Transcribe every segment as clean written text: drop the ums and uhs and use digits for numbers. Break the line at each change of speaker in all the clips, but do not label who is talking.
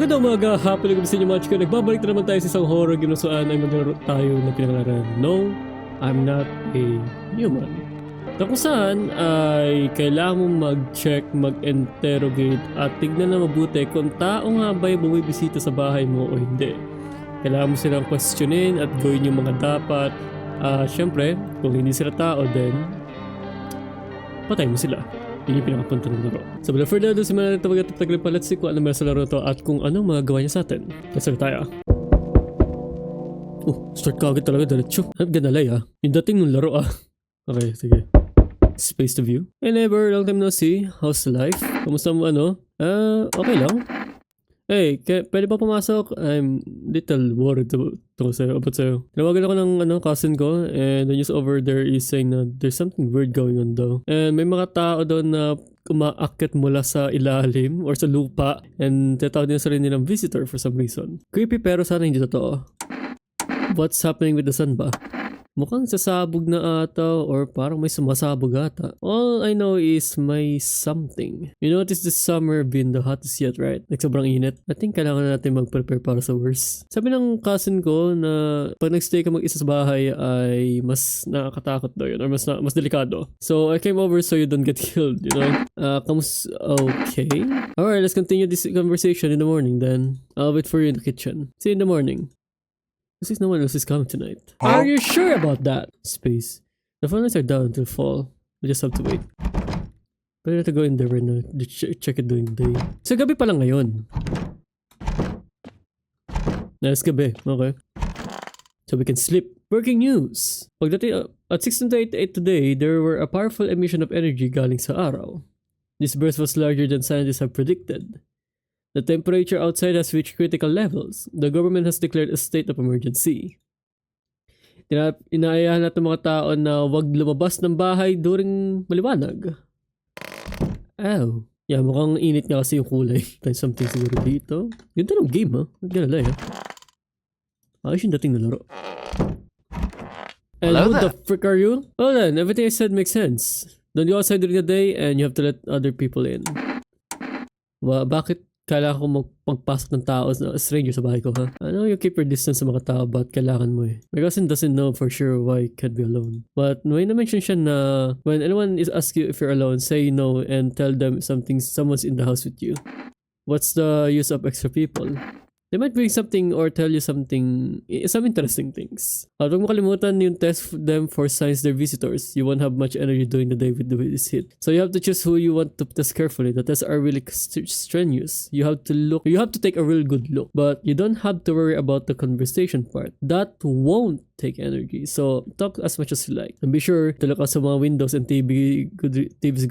Magandang umaga, happy lang sa inyo mga chika. Nagbabalik na naman tayo sa isang horror game na saan ay maglaro tayo na pinangalanan No, I'm Not a Human. Na kung saan ay kailangan mong mag-check, mag-interrogate at tignan na mabuti kung tao nga ba yung bumibisita sa bahay mo o hindi. Kailangan mo silang questionin at gawin yung mga dapat. Syempre, kung hindi sila tao, then patay mo sila. Yun yung pinakapunta ng laro. So wala further ado, simulan natin mag-atagtagal pa. Let's see kung ano meron sa laro to at kung anong magagawa niya sa atin. Let's start tayo. Start ka agad talaga, diretso. I'm gonna lie yung dating ng laro Okay, sige. Space to view. Hey neighbor, long time no see. How's life? Kamusta mo okay lang. Hey, pwede ba pumasok? I'm little worried about sa'yo. Tinawagan ako ng cousin ko and the news over there is saying na there's something weird going on daw. And may mga tao doon na umaakit mula sa ilalim or sa lupa and tatawag din sa rin nilang visitor for some reason. Creepy pero sana hindi totoo. What's happening with the sun ba? Mukhang sasabog na ata or parang may sumasabog ata. All I know is may something. You notice this summer been the hottest yet, right? Like sobrang init. I think kailangan na natin mag-prepare para sa worst. Sabi ng cousin ko na pag nag-stay ka mag-isa sa bahay ay mas nakakatakot daw yun or mas delikado. So I came over so you don't get killed, you know? Okay. Alright, let's continue this conversation in the morning then. I'll wait for you in the kitchen. See you in the morning. Since no one else is coming tonight. Are you sure about that? Space. The phone lines are down until fall. We just have to wait. But we have to go in there right now. Check it during the day. So gabi pa lang ngayon. Nice gabi. Okay. So we can sleep. Breaking news. Pagdating at 16:88 today, there were a powerful emission of energy galing sa araw. This burst was larger than scientists have predicted. The temperature outside has reached critical levels. The government has declared a state of emergency. Inaayahan natin mga tao na huwag lumabas ng bahay during maliwanag. Yeah, mukhang init nga kasi yung kulay. Tayo something siguro dito. Ganda ng game Naglalay Ayos yung dating na laro. And who the frick are you? Well then, everything I said makes sense. Don't go outside during the day and you have to let other people in. Bakit kailangan ko magpasok ng tao na stranger sa bahay ko I know you keep your distance sa mga tao but kailangan mo My cousin doesn't know for sure why he can't be alone. But may na-mention siya na when anyone is ask you if you're alone, say no and tell them someone's in the house with you. What's the use of extra people? They might bring something or tell you some interesting things. Huwag mo kalimutan yung test them for signs they're visitors. You won't have much energy during the day with this heat. So you have to choose who you want to test carefully. The tests are really strenuous. You have to take a real good look. But you don't have to worry about the conversation part. That won't take energy. So talk as much as you like. And be sure to look out sa mga windows and TV's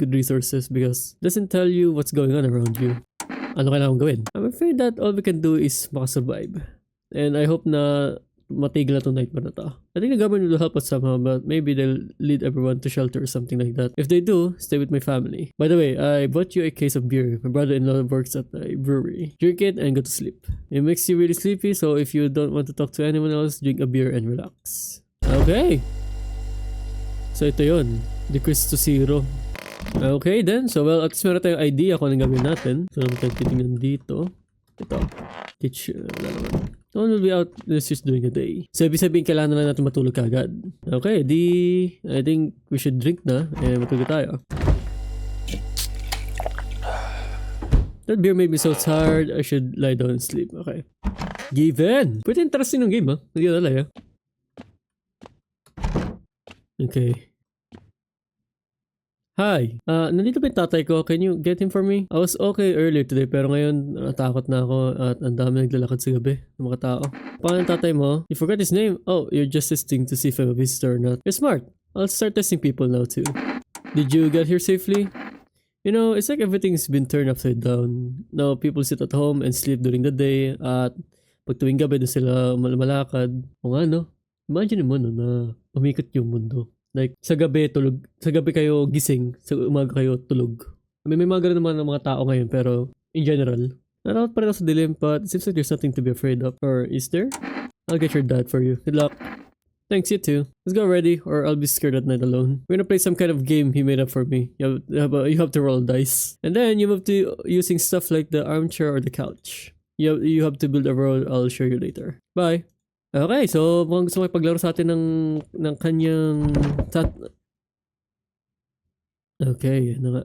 good resources because it doesn't tell you what's going on around you. Ano kailangan gawin? I'm afraid that all we can do is makasurvive. And I hope na matigil na itong nightmare na to. I think the government will help us somehow, but maybe they'll lead everyone to shelter or something like that. If they do, stay with my family. By the way, I bought you a case of beer. My brother-in-law works at a brewery. Drink it and go to sleep. It makes you really sleepy, so if you don't want to talk to anyone else, drink a beer and relax. Okay. So ito yun. Decrease to 0. Okay then, so well at least meron tayong idea kung anong gawin natin. So naman tayo titingnan dito. Ito, kitchen, wala naman. No one will be out this is during the day. So ibig sabihin kailangan na lang natin matulog kagad. Okay, I think we should drink na matulog tayo. That beer made me so tired, I should lie down and sleep. Okay. Given! Pretty interesting ng game Hindi ko nalay Okay. Hi, nandito pa yung tatay ko. Can you get him for me? I was okay earlier today pero ngayon natakot na ako at ang dami naglalakad sa gabi ng mga tao. Paano yung tatay mo? You forgot his name? Oh, you're just testing to see if I'm a visitor or not. You're smart. I'll start testing people now too. Did you get here safely? You know, it's like everything's been turned upside down. Now people sit at home and sleep during the day at pag tuwing gabi doon sila malakad. O nga imagine mo na umikot yung mundo. Like, sa gabi kayo gising, sa umaga kayo tulog. May mga ganun naman ng mga tao ngayon, pero in general, natakot pa rin ako sa dilim, but it seems like there's nothing to be afraid of. Or is there? I'll get your dad for you. Good luck. Thanks, you too. Let's go already, or I'll be scared at night alone. We're gonna play some kind of game he made up for me. You have to roll dice. And then you move to using stuff like the armchair or the couch. You have to build a road. I'll show you later. Bye. Okay, so mukhang gusto mo ipaglaro sa atin ng kanyang... Okay, ano nga.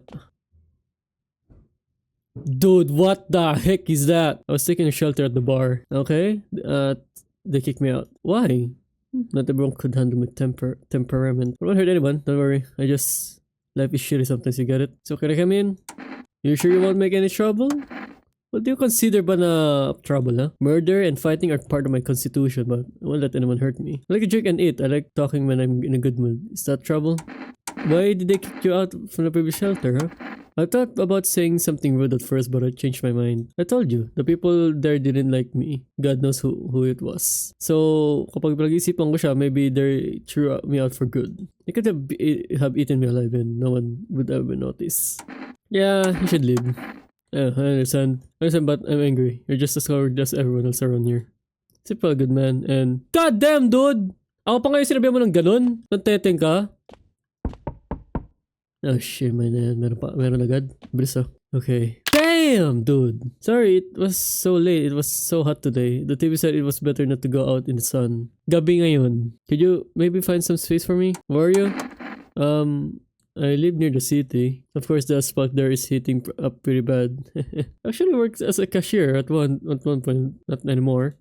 Dude, what the heck is that? I was taking a shelter at the bar. Okay, they kicked me out. Why? Not everyone could handle my temperament. I won't hurt anyone, don't worry. Life is shitty sometimes, you get it? So can I come in? You sure you won't make any trouble? What do you consider ba na trouble, huh? Murder and fighting are part of my constitution, but I won't let anyone hurt me. I like to drink and eat. I like talking when I'm in a good mood. Is that trouble? Why did they kick you out from the previous shelter, huh? I thought about saying something rude at first, but I changed my mind. I told you, the people there didn't like me. God knows who it was. So, kapag pag-isipan ko siya, maybe they threw me out for good. They could have eaten me alive and no one would ever notice. Yeah, you should leave. Yeah, I understand. But I'm angry. You're just as coward as everyone else around here. It's a good man, and... God damn, dude! Ako pa ngayon sinabi mo ng ganun? Nanteteng ka? Oh shit, man. Meron agad. Bilis ah. Okay. Damn, dude! Sorry, it was so late. It was so hot today. The TV said it was better not to go out in the sun. Gabi ngayon. Could you maybe find some space for me? Where are you? I live near the city. Of course, the spot there is heating up pretty bad. Actually worked as a cashier at one point. Not anymore.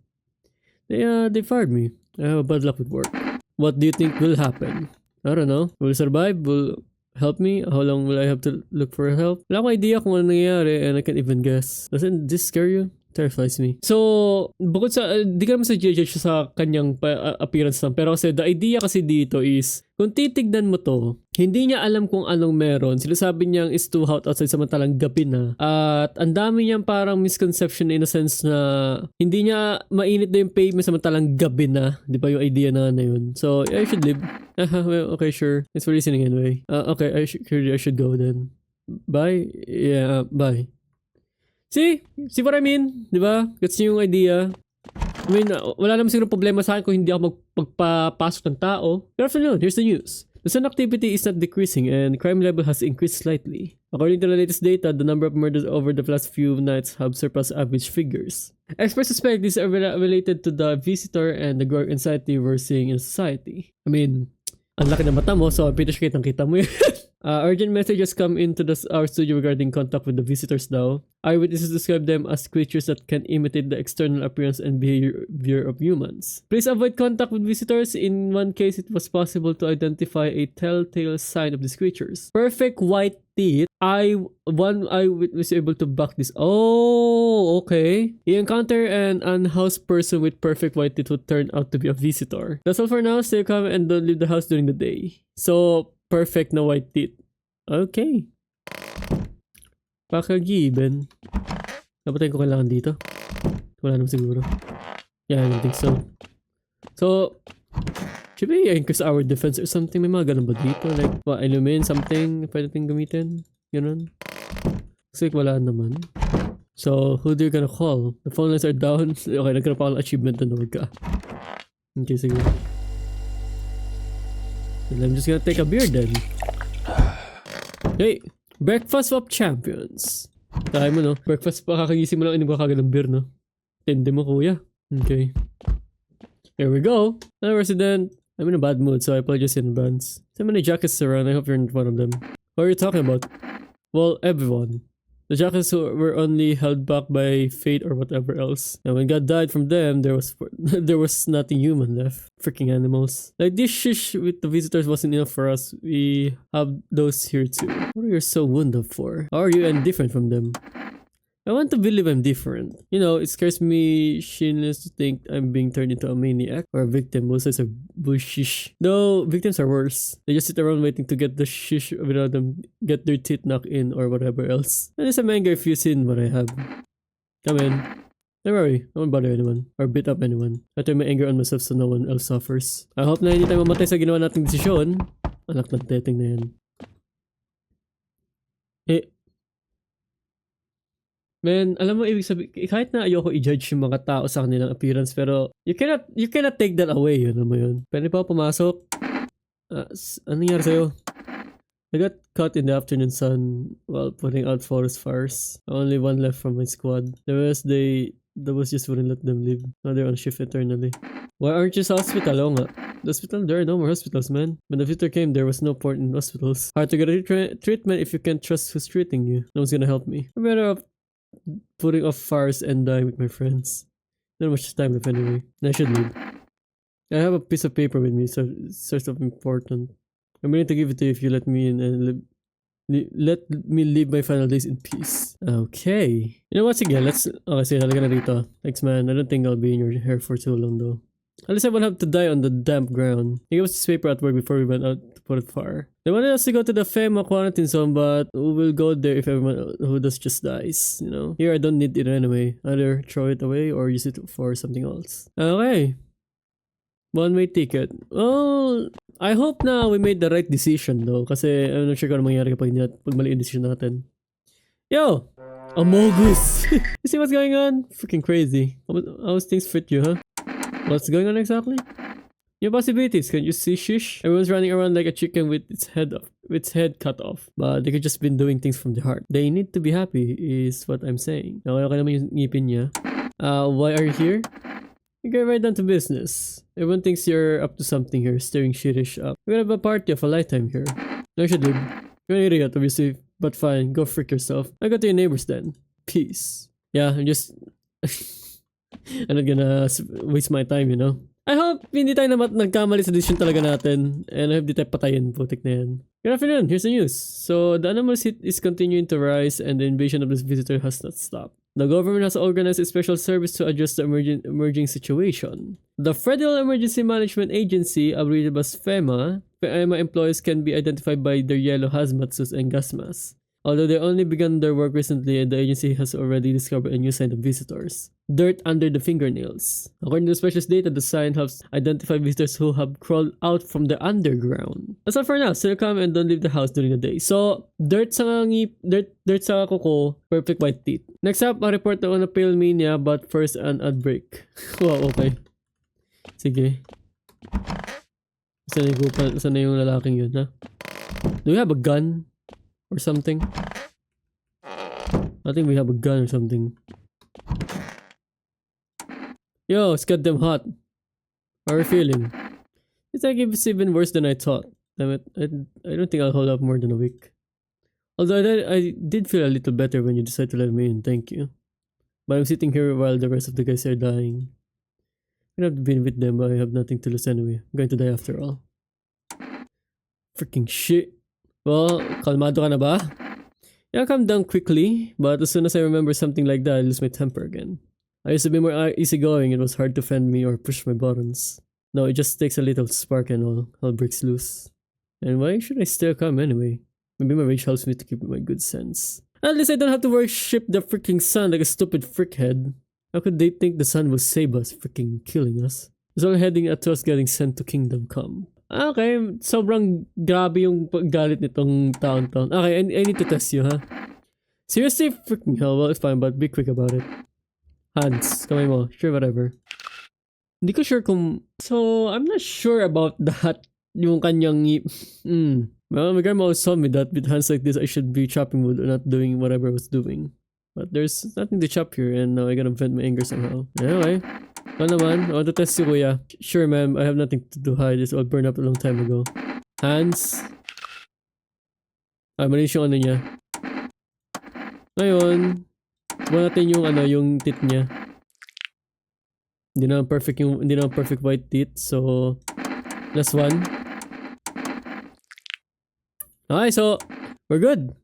They fired me. I have a bad luck with work. What do you think will happen? I don't know. Will I survive? Will help me? How long will I have to look for help? Wala akong idea kung ano nangyayari and I can't even guess. Doesn't this scare you? Terrifies me. So, bukod sa, di ka naman sa judge sa kanyang appearance lang. Pero kasi, the idea kasi dito is, kung titignan mo to, hindi niya alam kung anong meron. Sinasabi niyang is too hot outside samantalang gabi na. At ang dami niyang parang misconception in a sense na hindi niya mainit na yung pavement samantalang gabi na. Di ba yung idea na yun? So, I should leave. Well, okay, sure. Thanks for listening anyway. Okay, I should go then. Bye? Yeah, bye. See what I mean? Di ba? Gets niyo yung idea. I mean, wala naman siguro problema sa akin kung hindi ako magpapasok ng tao. Pero afternoon, here's the news. The sun activity is not decreasing and crime level has increased slightly. According to the latest data, the number of murders over the last few nights have surpassed average figures. Experts suspect these are related to the visitor and the growing anxiety we're seeing in society. I mean, ang laki na mata mo, so pretty sure kitang-kita mo yun. Urgent messages come into our studio regarding contact with the visitors now. Eyewitnesses describe them as creatures that can imitate the external appearance and behavior of humans. Please avoid contact with visitors. In one case, it was possible to identify a telltale sign of these creatures. Perfect white teeth. One eyewitness was able to back this. Oh, okay. He encountered an unhoused person with perfect white teeth who turned out to be a visitor. That's all for now. Stay calm and don't leave the house during the day. So, perfect na white teeth. Okay. Paka-given. Dapat ko kailangan dito. Wala naman siguro. Yeah, I don't think so. So, should we increase our defense or something? May mga ganun ba dito? Like, illumine something? Pwede natin gamitin? Ganun. Looks like wala naman. So, who do you gonna call? The phone lines are down. Okay, nagkaroon pa ako ng achievement na nawag ka. Okay, sige. Well, I'm just gonna take a beer then. Hey! Breakfast of Champions. Kaya mo no? Breakfast pa kakagising mo lang inom ka kagad ng beer no? Tende mo kuya. Okay. Here we go. Hello resident. I'm in a bad mood so I apologize in advance. So many jackets around. I hope you're not one of them. What are you talking about? Well, everyone. The jackets were only held back by fate or whatever else. And when God died from them, there was nothing human left. Freaking animals. Like this shish with the visitors wasn't enough for us. We have those here too. What are you so wounded for? How are you indifferent from them? I want to believe I'm different. You know, it scares me shitless to think I'm being turned into a maniac or a victim. Both sides are bushish. Though victims are worse. They just sit around waiting to get the shish without them get their teeth knocked in or whatever else. And it's a anger if you've seen what I have. Come in. Don't worry, I won't bother anyone or beat up anyone. I turn my anger on myself so no one else suffers. I hope na hindi tayo mamatay sa ginawa nating desisyon. Anak ng teteng na yan. Man, alam mo ibig sabihin, kahit na ayoko i-judge yung mga tao sa kanilang appearance, pero you cannot take that away, yun mo yun. Pwede pa pumasok. Ano nangyari sa'yo? I got caught in the afternoon sun while putting out forest fires. Only one left from my squad. The rest, they the boss just wouldn't let them leave. Now they're on shift eternally. Why aren't you sa hospital? Oo nga. The hospital, there are no more hospitals, man. When the visitor came, there was no point in hospitals. Hard to get a treatment if you can't trust who's treating you. No one's gonna help me. I'm better off putting off fires and dying with my friends. Not much time left anyway. I should leave. I have a piece of paper with me, so it's sort of important. I'm willing to give it to you if you let me in and let me live my final days in peace. Okay. You know what? Sige, let's... Okay, sige, talaga na rito. Thanks, man. I don't think I'll be in your hair for too long, though. At least I won't have to die on the damp ground. He gave us this paper at work before we went out to put it far. They wanted us to go to the FEMA quarantine zone, but we will go there if everyone who does just dies, you know? Here, I don't need it anyway. Either throw it away or use it for something else. Okay. One-way ticket. Oh, I hope na we made the right decision though. Kasi I'm not sure kung ano mangyari kapag mali yung decision natin. Yo! Amogus! You see what's going on? Freaking crazy. How's things fit you, huh? What's going on exactly? New possibilities. Can you see shish? Everyone's running around like a chicken with its head cut off. But they could just been doing things from the heart. They need to be happy is what I'm saying. Okay naman yung ngipin niya. Why are you here? You get right down to business. Everyone thinks you're up to something here, stirring shittish up. We're gonna have a party of a lifetime here. I should leave. You're an idiot, obviously, but fine, go freak yourself. I go to your neighbors then. Peace. Yeah, I'm just... I'm not gonna waste my time, you know? I hope hindi tayo nagkamali sa decision talaga natin. And I hope di tayo patayin, putik na yan. Good afternoon, here's the news. So, the anomalous heat is continuing to rise and the invasion of this visitor has not stopped. The government has organized a special service to address the emerging situation. The Federal Emergency Management Agency, abbreviated as FEMA employees can be identified by their yellow hazmat suits and gas masks. Although they only began their work recently, the agency has already discovered a new sign of visitors. Dirt under the fingernails. According to the specialist data, the sign helps identify visitors who have crawled out from the underground. That's all for now. Still come and don't leave the house during the day. So, dirt sa kuko, perfect white teeth. Next up, a report on a pale mania, but first an ad break. Wow, okay. Sige. Saan na yung lalaking yun, ha? Do we have a gun? Or something? I think we have a gun or something. Yo, it's goddamn hot. How are you feeling? It's like it's even worse than I thought. Damn it, I don't think I'll hold up more than a week. Although I did feel a little better when you decided to let me in, thank you. But I'm sitting here while the rest of the guys are dying. I could have been with them, but I have nothing to lose anyway. I'm going to die after all. Freaking shit. Well, kalmado ka na ba? Yeah, calm down quickly, but as soon as I remember something like that, I lose my temper again. I used to be more easygoing, it was hard to fend me or push my buttons. No, it just takes a little spark and all breaks loose. And why should I still come anyway? Maybe my rage helps me to keep my good sense. At least I don't have to worship the freaking sun like a stupid frickhead. How could they think the sun will save us, freaking killing us? It's all heading at us getting sent to Kingdom Come. Okay, sobrang grabe yung galit nitong taon-taon. Okay, I need to test you, ha? Seriously? Freaking hell, well, it's fine, but be quick about it. Hands, kamay mo. Sure, whatever. Hindi ko sure kung... So, I'm not sure about that. Yung kanyang... Well, my grandma always told me that with hands like this, I should be chopping wood or not doing whatever I was doing. But there's nothing to chop here, and now I gotta vent my anger somehow. Anyway. Ano naman? I want to test si kuya. Sure, ma'am. I have nothing to hide. It's all burned up a long time ago. Hands. Malinis yung ano niya. Ngayon, buwan natin yung yung teeth niya. Hindi na perfect white teeth. So, last one. Okay, so, we're good.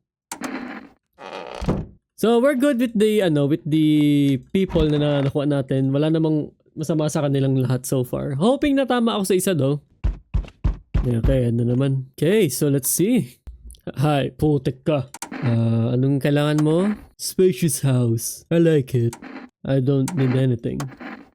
So, we're good with the people na nakuha natin. Wala namang masama sa kanilang lahat so far. Hoping na tama ako sa isa though. Yeah, okay, ano naman. Okay, so let's see. Hi, putik ka. Anong kailangan mo? Spacious house. I like it. I don't need anything.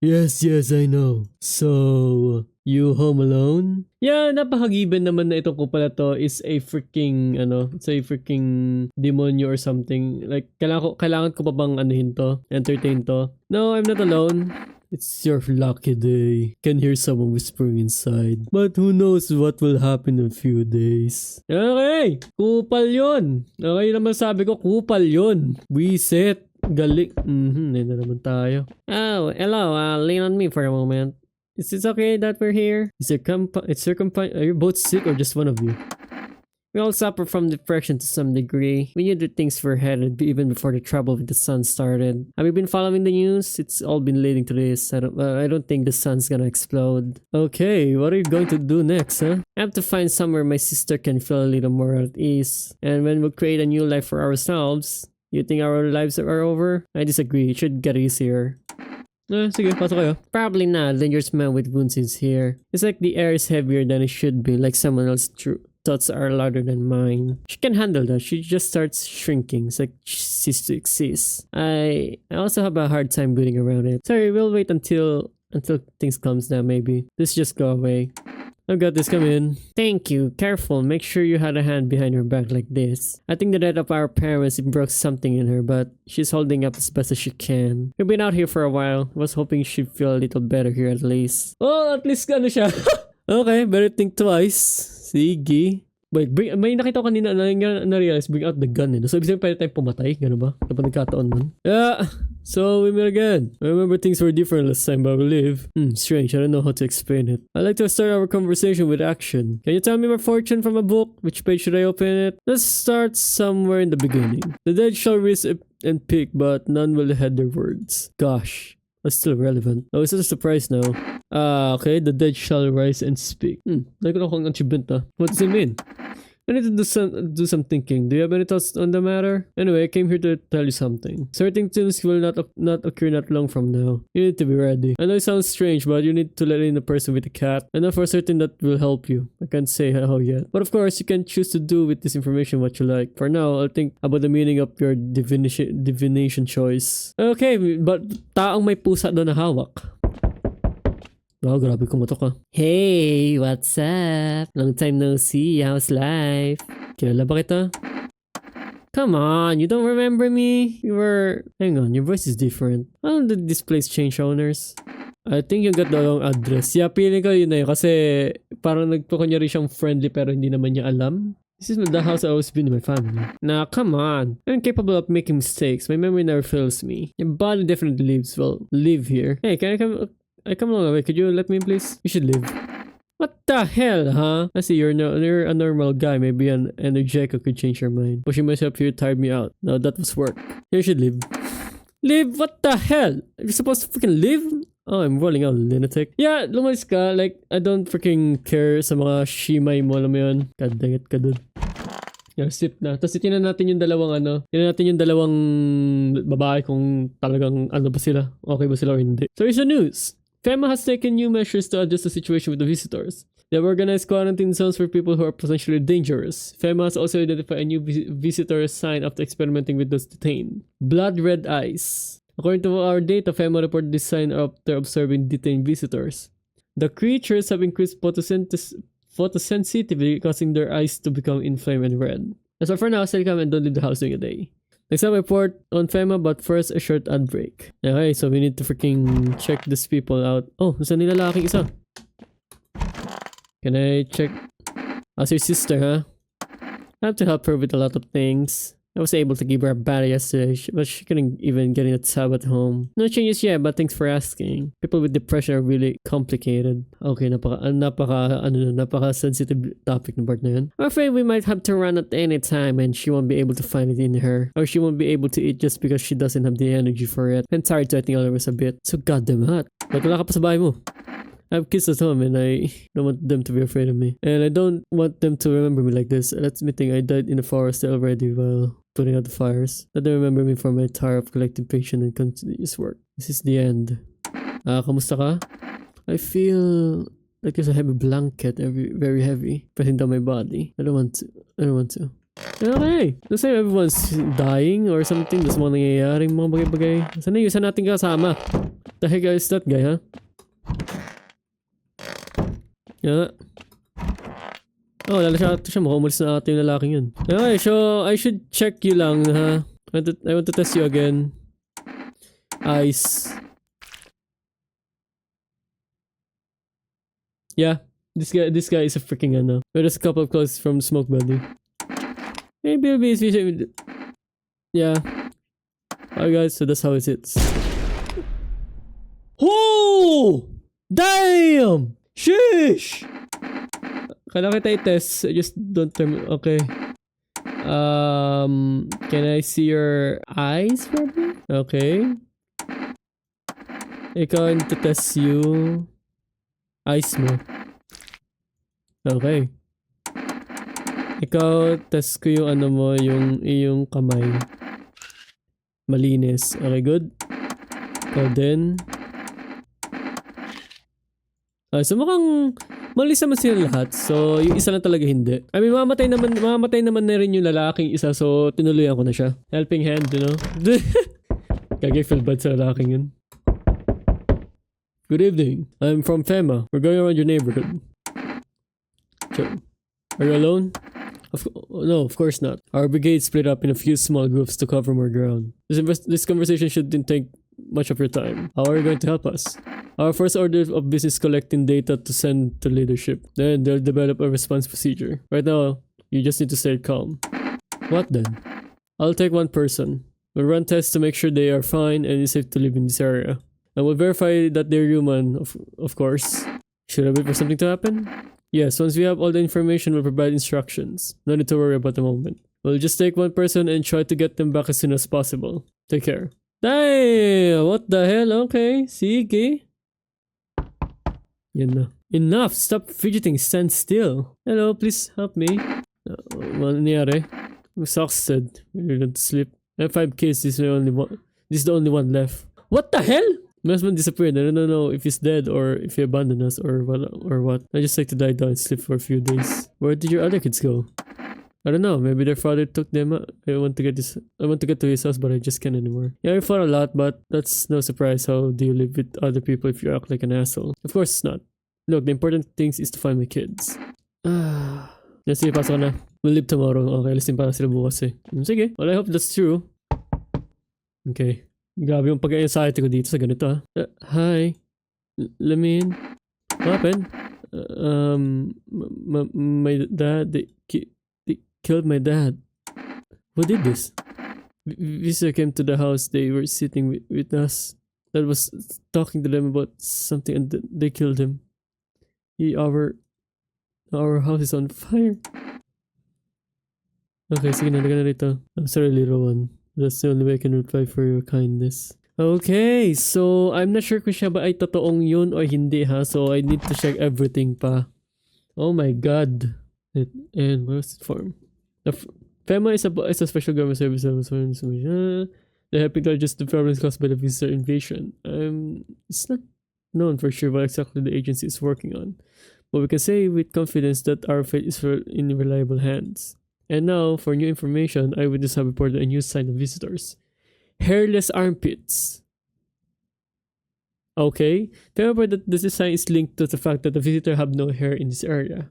Yes, I know. So, you home alone? Yeah, napaka-given naman na itong kupal na to is a freaking, it's a freaking demonyo or something. Like, kailangan ko pa bang entertain to? No, I'm not alone. It's your lucky day. Can hear someone whispering inside. But who knows what will happen in a few days. Okay, kupal yun. Okay naman sabi ko, kupal yun. Wiset. Galing. Ayun na naman tayo. Oh, hello. Lean on me for a moment. Is it okay that we're here? Are you both sick or just one of you? We all suffer from depression to some degree. We knew that things were headed even before the trouble with the sun started. Have you been following the news? It's all been leading to this. I don't think the sun's gonna explode. Okay, what are you going to do next, huh? I have to find somewhere my sister can feel a little more at ease. And when we create a new life for ourselves, you think our lives are over? I disagree. It should get easier. Sige, pasok kayo. Probably not. Dangerous man with wounds is here. It's like the air is heavier than it should be, like someone else's thoughts are larger than mine. She can handle that. She just starts shrinking. It's like she ceases to exist. I also have a hard time breathing around it. Sorry, we'll wait until things calms down maybe. This just go away. I've got this, come in. Thank you. Careful, make sure you had a hand behind her back like this. I think the death of our parents broke something in her, but she's holding up as best as she can. We've been out here for a while. Was hoping she'd feel a little better here at least. Oh, at least ano siya. Okay, better think twice. Sige. Wait, may nakita ko kanina na-realize, bring out the gun eh. So, ibig sabihin pwede tayong pumatay, gano'n ba? Kapag nagkataon man. Yeah, so we met again. I remember things were different last time, but we live. Strange, I don't know how to explain it. I'd like to start our conversation with action. Can you tell me my fortune from a book? Which page should I open it? Let's start somewhere in the beginning. The dead shall rise and pick, but none will heed their words. Gosh. That's still relevant. Oh, it's not a surprise now. Okay. The dead shall rise and speak. Like ko na kung achievement na. What does it mean? I need to do some thinking. Do you have any thoughts on the matter? Anyway, I came here to tell you something. Certain things will not occur not long from now. You need to be ready. I know it sounds strange, but you need to let in the person with the cat. I know for certain that will help you. I can't say how yet. But of course, you can choose to do with this information what you like. For now, I'll think about the meaning of your divination choice. Okay, but taong may pusa doon na hawak. Wow, grabe kumatok ka. Hey, what's up? Long time no see. How's life? Kilala ba kita? Come on, you don't remember me? Hang on, your voice is different. How did this place change owners? I think you got the wrong address. Yeah, feeling ko yun eh. Kasi parang nagpakunyari siyang friendly pero hindi naman niya alam. This is the house I always been with my family. Nah, come on. I'm capable of making mistakes. My memory never fails me. Your body definitely live here. Hey, can I come along away? Could you let me please? You should leave. What the hell, huh? I see you're a normal guy. Maybe an energetic could change your mind. Pushing myself here tired me out. No, that was work. You should leave. Leave? What the hell? You're supposed to freaking leave? Oh, I'm rolling out, lunatic. Yeah, lumalis ka. Like, I don't freaking care sa mga shimay mo, alam mo yun. God dang it ka dun. Yeah, sip na. Tapos itinan natin yung dalawang babae kung talagang ano ba sila. Okay ba sila or hindi. So here's the news. FEMA has taken new measures to adjust the situation with the visitors. They have organized quarantine zones for people who are potentially dangerous. FEMA has also identified a new visitor sign after experimenting with those detained. Blood red eyes. According to our data, FEMA reported this sign after observing detained visitors. The creatures have increased photosensitivity, causing their eyes to become inflamed and red. As for now, stay calm and don't leave the house during the day. Next up, report on FEMA, but first, a short ad break. Okay, so we need to freaking check these people out. Oh, isa nilalaking isa. Can I check? As your sister, huh? I have to help her with a lot of things. I was able to give her a bath yesterday, but she couldn't even get in a tub at home. No changes yet, but thanks for asking. People with depression are really complicated. Okay, napaka-sensitive topic na part na yun. I'm afraid we might have to run at any time and she won't be able to find it in her. Or she won't be able to eat just because she doesn't have the energy for it. I'm tired to eating all of us a bit. So goddamn hot. Ba't wala ka pa sa bahay mo? I have kids at home and I don't want them to be afraid of me. And I don't want them to remember me like this. That's me think I died in the forest already while putting out the fires. Let them remember me for my tire of collecting patience and continuous work. This is the end. Kamusta ka? I feel like there's a heavy blanket, very heavy, pressing down my body. I don't want to. Okay. Let's say everyone's dying or something. There's mga nangyayaring mga bagay-bagay. Sana yung isa natin kasama. The heck is that guy, huh? Yeah. Oh, lalo siya mukhang umalis na ata yung lalaking yun. Okay, so I should check you lang, ha? I want to test you again. Eyes. Yeah, this guy is a freaking ano. There's a couple of clothes from Smoke Buddy. Maybe it'll be easy. Yeah. Alright guys, so that's how it sits. Oh! Damn! Sheesh! Kailangan kita i-test. I just don't okay. Can I see your eyes probably? Okay. Ikaw, I need to test you. Eyes mo. Okay. Ikaw, test ko yung ano mo, yung iyong kamay. Malinis. Okay, good. Ikaw din. So mukhang malis naman sila lahat. So yung isa lang talaga hindi. I mean, mamamatay naman na rin yung lalaking isa. So tinuloyan ko na siya. Helping hand, you know. Kage-feel bad sa lalaking yun. Good evening. I'm from FEMA. We're going around your neighborhood. So, are you alone? No, of course not. Our brigade split up in a few small groups to cover more ground. This conversation shouldn't take much of your time. How are you going to help us? Our first order of business collecting data to send to leadership. Then they'll develop a response procedure. Right now, you just need to stay calm. What then? I'll take one person. We'll run tests to make sure they are fine and it's safe to live in this area. And we'll verify that they're human, of course. Should I wait for something to happen? Yes, once we have all the information, we'll provide instructions. No need to worry about the moment. We'll just take one person and try to get them back as soon as possible. Take care. Damn! What the hell? Okay, sige. Yan na. Enough! Stop fidgeting. Stand still. Hello, please help me. Ano nangyari? I'm exhausted. We're going to sleep. I have 5 kids. This is the only one left. What the hell? My husband disappeared. I don't know if he's dead or if he abandoned us or what. I just like to lie down and sleep for a few days. Where did your other kids go? I don't know. Maybe their father took them out. I want to get to his house, but I just can't anymore. Yeah, I fought a lot, but that's no surprise. How do you live with other people if you act like an asshole? Of course it's not. Look, the important thing is to find my kids. Let's see, pasok na. We'll leave tomorrow. Okay, listing para sila bukas eh. Sige. Well, I hope that's true. Okay. Grabe yung pag-anxiety ko dito sa ganito hi. Let me in. What happened? My dad, they killed my dad. Who did this? Visitor came to the house. They were sitting with us. That was talking to them about something and they killed him. Our house is on fire. Okay, sige na, lagyan na rito. I'm sorry, little one. That's the only way I can reply for your kindness. Okay, so I'm not sure kung siya ba ay totoong yun or hindi ha. So I need to check everything pa. Oh my god. And where's it from? FEMA is a special government service. The helping just the problems caused by the visitor invasion. It's not known for sure what exactly the agency is working on. But we can say with confidence that our fate is in reliable hands. And now, for new information, eyewitnesses have reported a new sign of visitors. Hairless armpits. Okay. Remember that this sign is linked to the fact that the visitor have no hair in this area.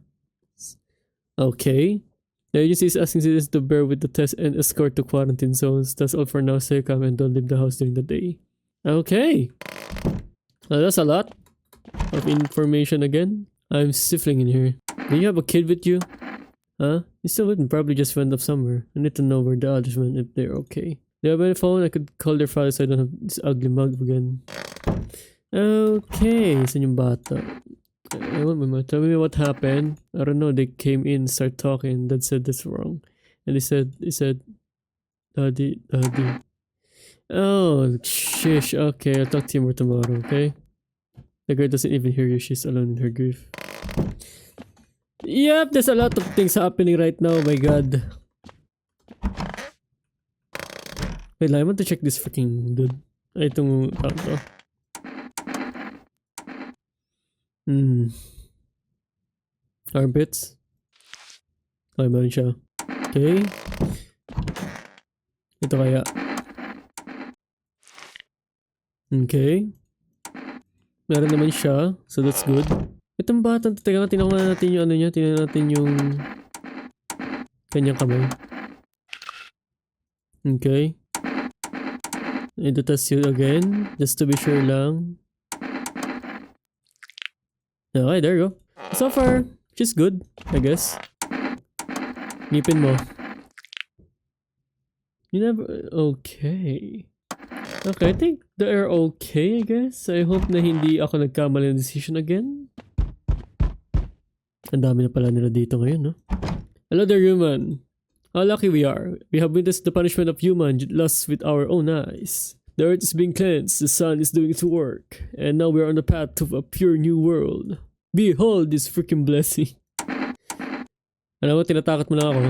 Okay. The agency is asking citizens to bear with the test and escort to quarantine zones. That's all for now. Stay calm and don't leave the house during the day. Okay. That's a lot of information again. I'm stifling in here. Do you have a kid with you? Huh? You still wouldn't probably just went off somewhere. I need to know where the others went if they're okay. Do you have any phone? I could call their father so I don't have this ugly mug again. Okay, saan yung bata? Tell me what happened. I don't know, they came in, start talking, Dad said that's wrong. And he said, Daddy. Oh, shish, okay, I'll talk to you more tomorrow, okay? The girl doesn't even hear you, she's alone in her grief. Yep, there's a lot of things happening right now, oh my god. Wait, I want to check this freaking dude. Ay, itong account to. Armpits. Okay, meron siya. Okay. Ito kaya. Okay. Meron naman siya. So that's good. Itong bata, teka, tingnan natin yung ano niya. Tingnan natin yung kanyang kamay. Okay. Ito test you again. Just to be sure lang. Okay, there you go. So far, she's good, I guess. Ngipin mo. You never... Okay. Okay, I think they're okay, I guess. I hope na hindi ako nagkamali ng decision again. Ang dami na pala nila dito ngayon, no? Hello there, human. How lucky we are. We have witnessed the punishment of human lust with our own eyes. The earth is being cleansed, the sun is doing its work, and now we are on the path to a pure new world. Behold this freaking blessing. Alam mo, tinatakot mo lang ako.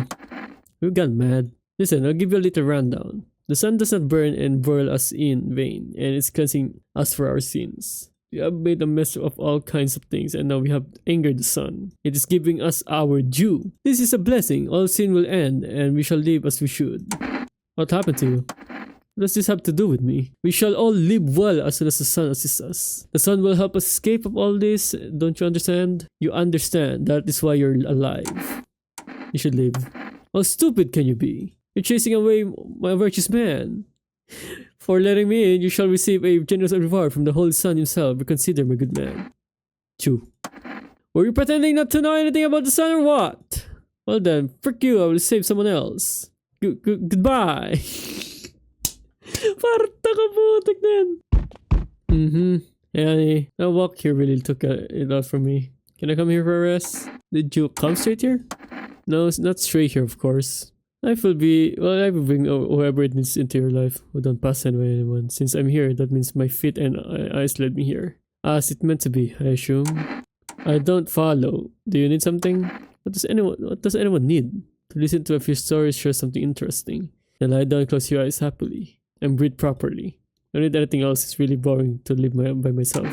We've gone mad. Listen, I'll give you a little rundown. The sun does not burn and boil us in vain, and it's cleansing us for our sins. We have made a mess of all kinds of things, and now we have angered the sun. It is giving us our due. This is a blessing. All sin will end, and we shall live as we should. What happened to you? What does this have to do with me? We shall all live well as soon as the sun assists us. The sun will help us escape of all this. Don't you understand? You understand. That is why you're alive. You should live. How stupid can you be? You're chasing away my virtuous man. For letting me in, you shall receive a generous reward from the Holy Sun himself. Be considered my good man. Chew. Were you pretending not to know anything about the sun or what? Well then, frick you, I will save someone else. Goodbye. Parang takabutik din. Yeah, that walk here really took it out from me. Can I come here for a rest? Did you come straight here? No, it's not straight here, of course. Life will bring whoever it needs into your life. We don't pass anyone. Since I'm here, that means my feet and eyes led me here. As it meant to be, I assume. I don't follow. Do you need something? What does anyone need? To listen to a few stories, share something interesting. Then lie down, close your eyes happily. And breathe properly. Don't need anything else. It's really boring to live by myself.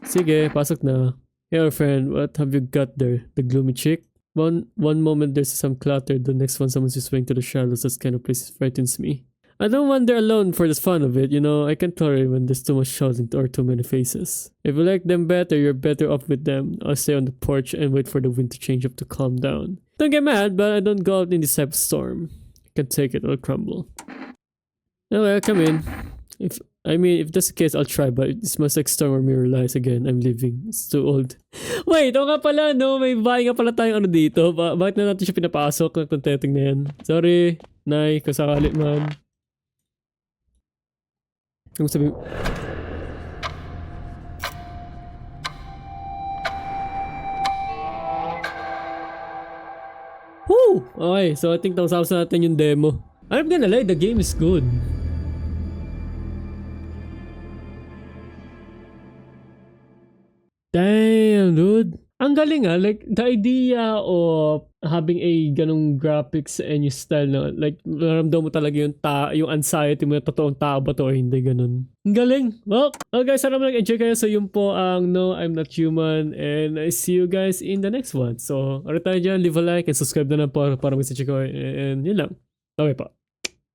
Sige, pasok na. Hey, our friend, what have you got there? The gloomy chick? One moment there's some clutter, the next one someone's just swaying to the shadows. That kind of place frightens me. I don't wander alone for the fun of it, you know. I can't tolerate when there's too much shouting or too many faces. If you like them better, you're better off with them. I'll stay on the porch and wait for the wind to change up to calm down. Don't get mad, but I don't go out in this type of storm. I can't take it, I'll crumble. No, well, come in. If that's the case, I'll try, but it smells like storm or mirror lies again. I'm leaving. It's too old. Wait, o nga pala, no? May bahay nga pala tayong ano dito. Bakit na natin siya pinapasok? Nagtantetting na yan. Sorry, Nay, kasakali man. Kung sabi... Woo! Okay, so I think tapos natin yung demo. I'm gonna lie, the game is good. Damn, dude. Ang galing like the idea of having a ganong graphics and yung style na like naramdaman mo talaga yung anxiety mo, yung totoong tao ba to o hindi ganun. Ang galing. Well guys, sana nag-enjoy kayo. So yun po ang No, I'm Not Human, and I see you guys in the next one. So, ano tayo dyan, leave a like and subscribe na lang po para mag-check ko, and yun lang. Okay pa.